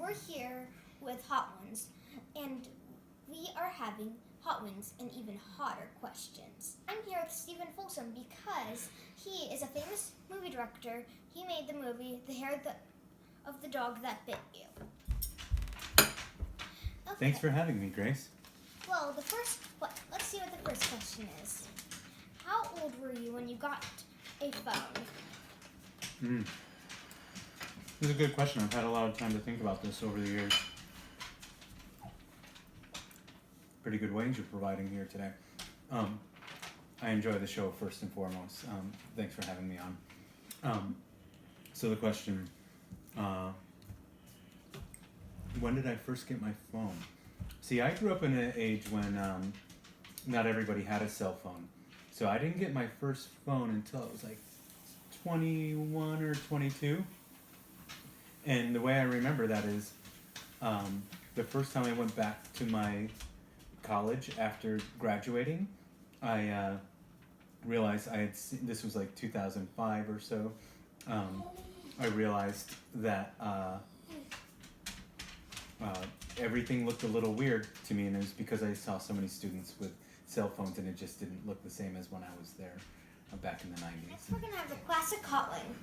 we're here with HotOnes, and we are having HotOnes and even hotter questions. I'm here with Stephen Folsom because he is a famous movie director. He made the movie The Hair of the Dog That Bit You. Okay. Thanks for having me, Grace. Well, let's see what the first question is. How old were you when you got a phone? This is a good question. I've had a lot of time to think about this over the years. Pretty good range you're providing here today. I enjoy the show first and foremost. Thanks for having me on. So the question, when did I first get my phone? See, I grew up in an age when not everybody had a cell phone. So I didn't get my first phone until I was like 21 or 22. And the way I remember that is the first time I went back to my college after graduating, I realized I had seen, this was like 2005 or so, I realized that everything looked a little weird to me, and it was because I saw so many students with cell phones and it just didn't look the same as when I was there back in the 90s. Next we're going to have the classic hotline.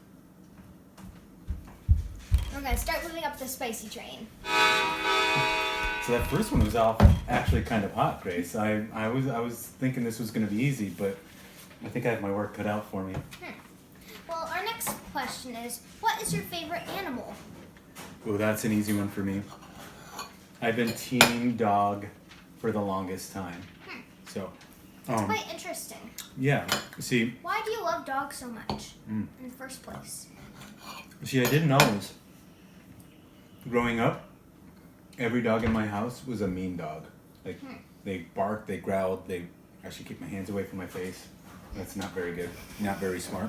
We're going to start moving up the spicy train. So that first one was actually kind of hot, Grace. I was thinking this was going to be easy, but I think I have my work cut out for me. Well, our next question is, what is your favorite animal? Oh, that's an easy one for me. I've been team dog for the longest time. So, It's quite interesting. yeah. See, why do you love dogs so much in the first place? See, I didn't always. Growing up, every dog in my house was a mean dog. Like, they barked, they growled, I should keep my hands away from my face. That's not very good. Not very smart.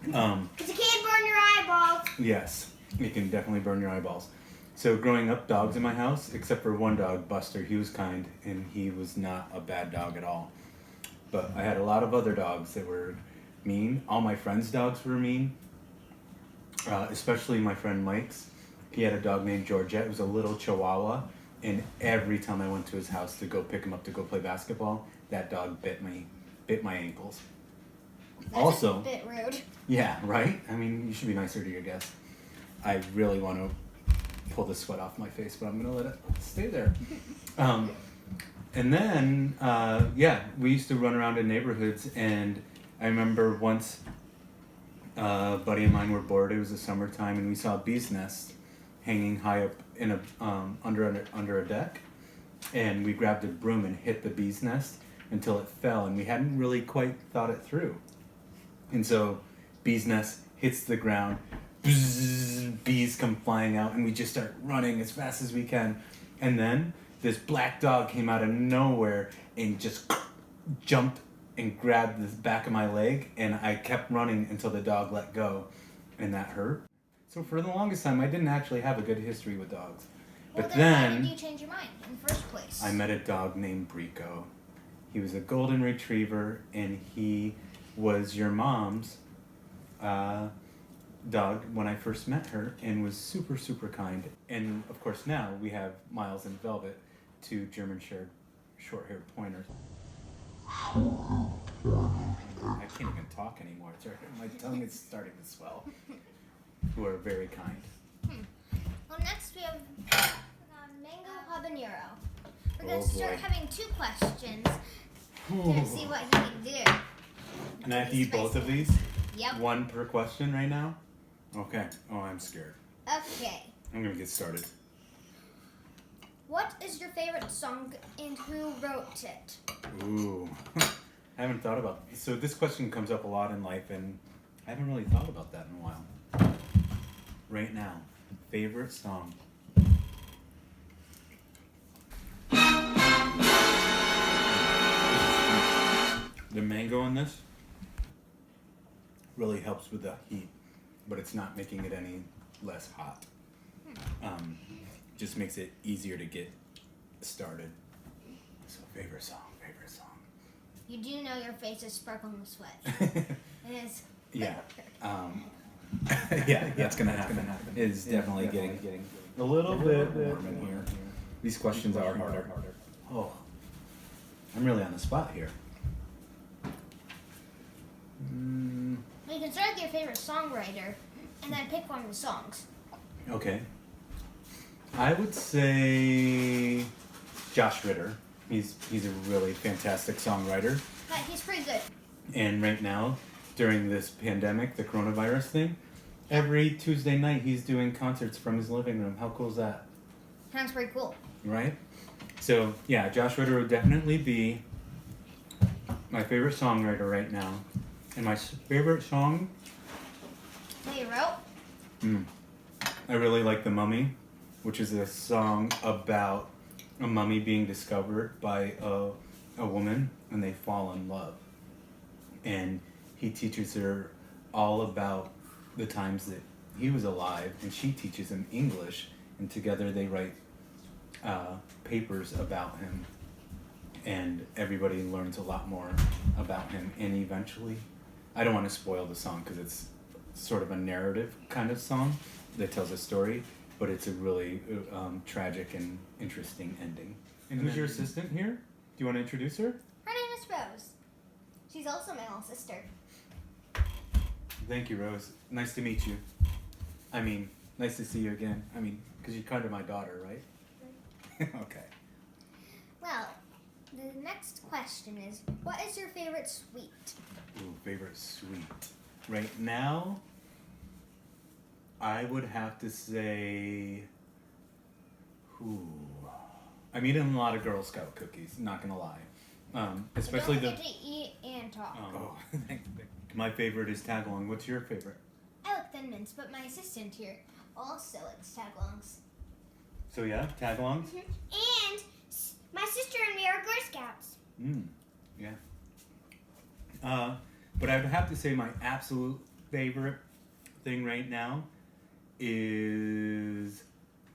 Because you can't burn your eyeballs. Yes, it can definitely burn your eyeballs. So growing up, dogs in my house, except for one dog, Buster, he was kind, and he was not a bad dog at all. But I had a lot of other dogs that were mean. All my friends' dogs were mean, especially my friend Mike's. He had a dog named Georgette. It was a little Chihuahua, and every time I went to his house to go pick him up to go play basketball, that dog bit my ankles. That's also, a bit rude. Yeah, right? I mean, you should be nicer to your guests. I really want to pull the sweat off my face, but I'm going to let it stay there. And then, we used to run around in neighborhoods, and I remember once a buddy of mine were bored. It was the summertime, and we saw a bee's nest hanging high up in a under a deck, and we grabbed a broom and hit the bee's nest until it fell, and we hadn't really quite thought it through. And so bee's nest hits the ground, bzzz, bees come flying out, and we just start running as fast as we can. And then this black dog came out of nowhere and just jumped and grabbed the back of my leg, and I kept running until the dog let go, and that hurt. So for the longest time, I didn't actually have a good history with dogs. Well, But then why did you change your mind in the first place? I met a dog named Brico. He was a golden retriever, and he was your mom's dog when I first met her, and was super, super kind. And of course now we have Miles and Velvet, two German short-haired pointers. I can't even talk anymore. My tongue is starting to swell. Who are very kind. Well, next we have Mango Habanero. We're going to start having two questions to see what he can do. And I have to eat both of these? Yep. One per question right now? Okay. Oh, I'm scared. Okay. I'm going to get started. What is your favorite song and who wrote it? Ooh. I haven't thought about it. So this question comes up a lot in life, and I haven't really thought about that in a while. Right now, favorite song. The mango in this really helps with the heat, but it's not making it any less hot. Just makes it easier to get started. So favorite song. You do know your face is sparkling with sweat. It is. Yeah. Yeah, that's gonna happen. It's definitely getting a little bit warm in here. These questions are harder. Oh, I'm really on the spot here. You can start with your favorite songwriter and then pick one of the songs. Okay. I would say Josh Ritter. He's a really fantastic songwriter. But he's pretty good. And right now, during this pandemic, the coronavirus thing, every Tuesday night he's doing concerts from his living room. How cool is that? Sounds pretty cool. Right? So, yeah, Josh Ritter would definitely be my favorite songwriter right now. And my favorite song? That you wrote? I really like The Mummy, which is a song about a mummy being discovered by a woman and they fall in love. And he teaches her all about the times that he was alive, and she teaches him English, and together they write papers about him, and everybody learns a lot more about him. And eventually, I don't want to spoil the song because it's sort of a narrative kind of song that tells a story, but it's a really tragic and interesting ending. And who's your assistant here? Do you want to introduce her? Her name is Rose. She's also my little sister. Thank you, Rose. Nice to meet you. I mean, nice to see you again. I mean, because you're kind of my daughter, right? Okay. Well, the next question is, what is your favorite sweet? Ooh, favorite sweet. Right now, I would have to say, I'm eating a lot of Girl Scout cookies, not gonna lie. Especially Don't forget to eat and talk. Oh, my favorite is Tagalong. What's your favorite? I like Thin Mints, but my assistant here also likes Tagalongs. So yeah, Tagalongs? And my sister and me are Girl Scouts. Yeah. But I would have to say my absolute favorite thing right now is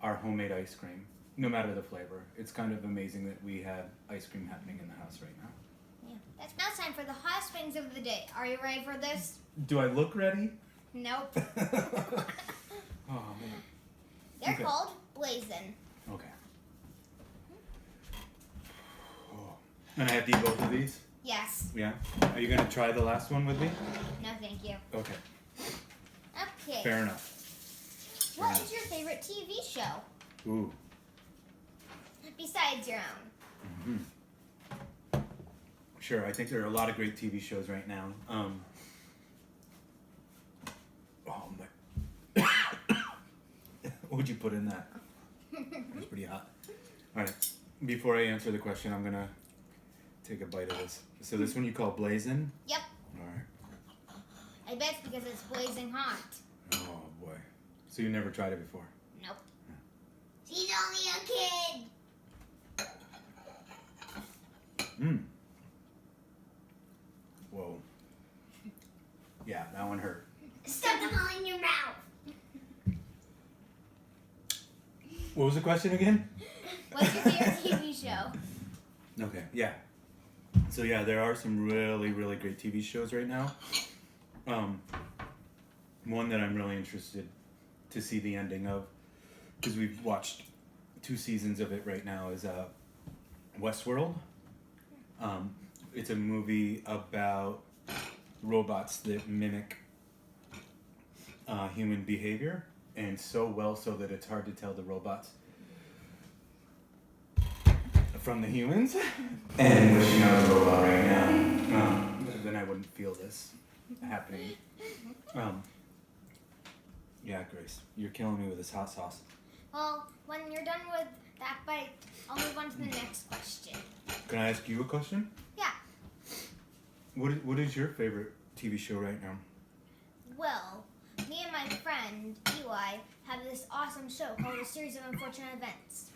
our homemade ice cream. No matter the flavor. It's kind of amazing that we have ice cream happening in the house right now. Yeah. That's now time for the hottest things of the day. Are you ready for this? Do I look ready? Nope. Oh, man. They're Okay. called Blazin'. Okay. Oh. And I have to eat both of these? Yes. Yeah? Are you going to try the last one with me? No, thank you. Okay. Okay. Fair enough. What is your favorite TV show? Ooh. Besides your own. Sure, I think there are a lot of great TV shows right now. Oh my. What would you put in that? It's pretty hot. Alright, before I answer the question, I'm gonna take a bite of this. So this one you call Blazin'? Yep. Alright. I bet it's because it's blazing hot. Oh boy. So you never tried it before? Nope. She's only a kid. Whoa. Yeah, that one hurt. Stop them all in your mouth. What was the question again? What's your favorite TV show? Okay, yeah. So yeah, there are some really, really great TV shows right now. One that I'm really interested to see the ending of, because we've watched 2 seasons of it right now, is Westworld. It's a movie about robots that mimic human behavior, and so well so that it's hard to tell the robots from the humans. And wishing I was a robot right now, then I wouldn't feel this happening. Yeah, Grace, you're killing me with this hot sauce. Well, when you're done with that bite, I'll move on to the next question. Can I ask you a question? Yeah. What is your favorite TV show right now? Well, me and my friend Eli have this awesome show called A Series of Unfortunate Events.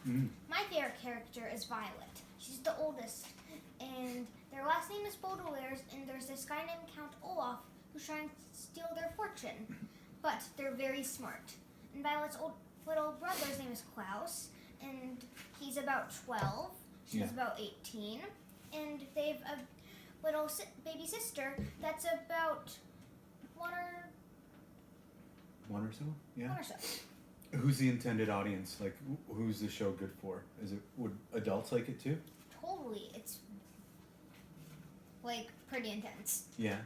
My favorite character is Violet. She's the oldest, and their last name is Baudelaire, and there's this guy named Count Olaf who's trying to steal their fortune. But they're very smart. And Violet's little brother's name is Klaus, and he's about 12. She's about 18. And they have a little baby sister that's about one or One or so? Yeah. one or so. Who's the intended audience? Like, who's the show good for? Would adults like it too? Totally. It's like pretty intense. Yeah.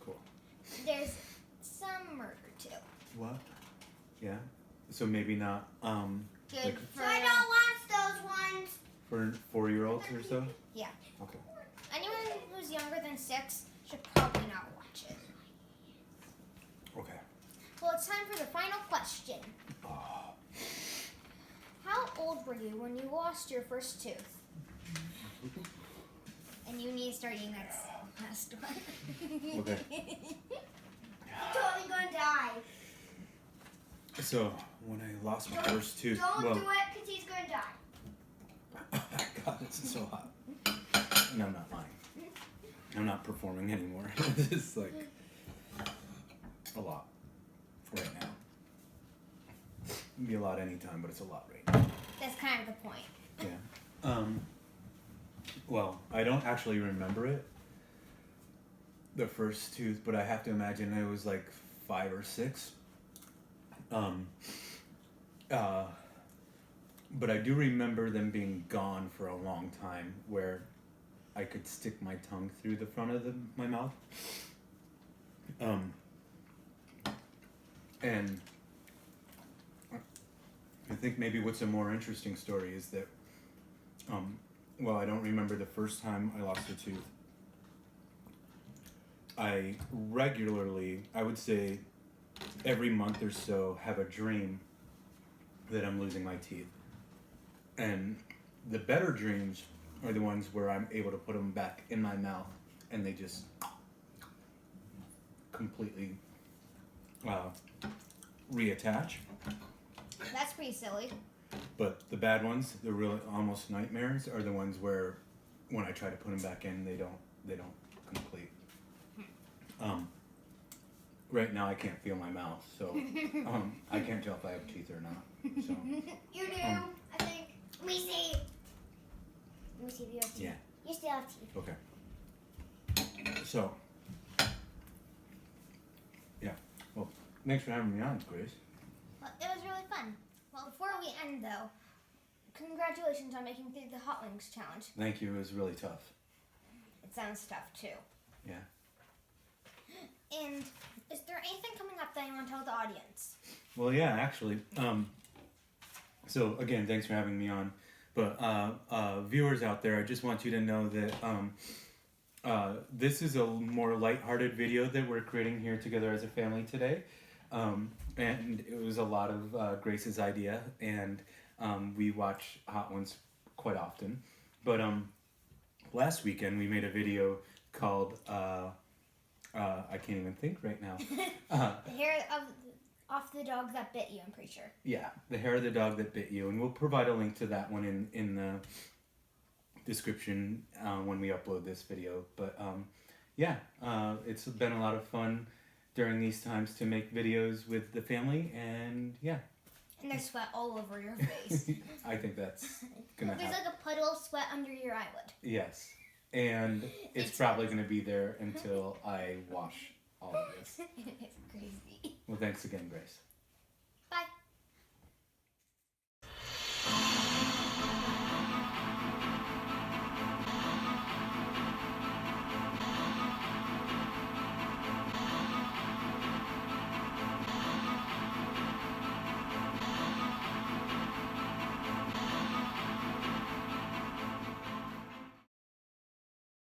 Cool. There's some murder too. What? Yeah. So maybe not Good like for So I don't watch those ones. for 4-year-olds or so? yeah. Okay. Anyone who's younger than 6 should probably not watch it. Okay. Well, it's time for the final question. Oh. How old were you when you lost your first tooth? And you need to start eating that last one. Okay. You're totally gonna die. So when I lost my first tooth, Don't well, do it because he's gonna die. God, this is so hot. No, I'm not lying. I'm not performing anymore. This is like a lot right now. It'd be a lot anytime, but it's a lot right now. That's kind of the point. Yeah. Well, I don't actually remember it, the first tooth, but I have to imagine it was like 5 or 6. But I do remember them being gone for a long time, where I could stick my tongue through the front of my mouth. And I think maybe what's a more interesting story is that, well, I don't remember the first time I lost a tooth. I regularly, I would say every month or so, have a dream that I'm losing my teeth. And the better dreams are the ones where I'm able to put them back in my mouth and they just completely reattach. That's pretty silly. But the bad ones, the real almost nightmares, are the ones where when I try to put them back in, they don't complete. Right now I can't feel my mouth, so I can't tell if I have teeth or not. So You do, I think. Let me see. Let me see if you have teeth. yeah, You still have teeth. okay. So yeah, well, thanks for having me on, Grace. Well, it was really fun. Well, before we end though, congratulations on making through the Hot Wings challenge. Thank you. It was really tough. It sounds tough too. Yeah. And is there anything coming up that you want to tell the audience? Well, yeah, actually. So again, thanks for having me on. But viewers out there, I just want you to know that this is a more lighthearted video that we're creating here together as a family today. And it was a lot of Grace's idea, and we watch Hot Ones quite often. But last weekend we made a video called I can't even think right now. The hair off the dog that bit you, I'm pretty sure. Yeah, the hair of the dog that bit you, and we'll provide a link to that one in the description when we upload this video. But yeah, it's been a lot of fun during these times to make videos with the family, and yeah. And there's sweat all over your face. I think that's gonna There's happen. like a puddle of sweat under your eyelid. Yes, and it's probably gonna be there until I wash all of this. It's crazy. Well, thanks again, Grace.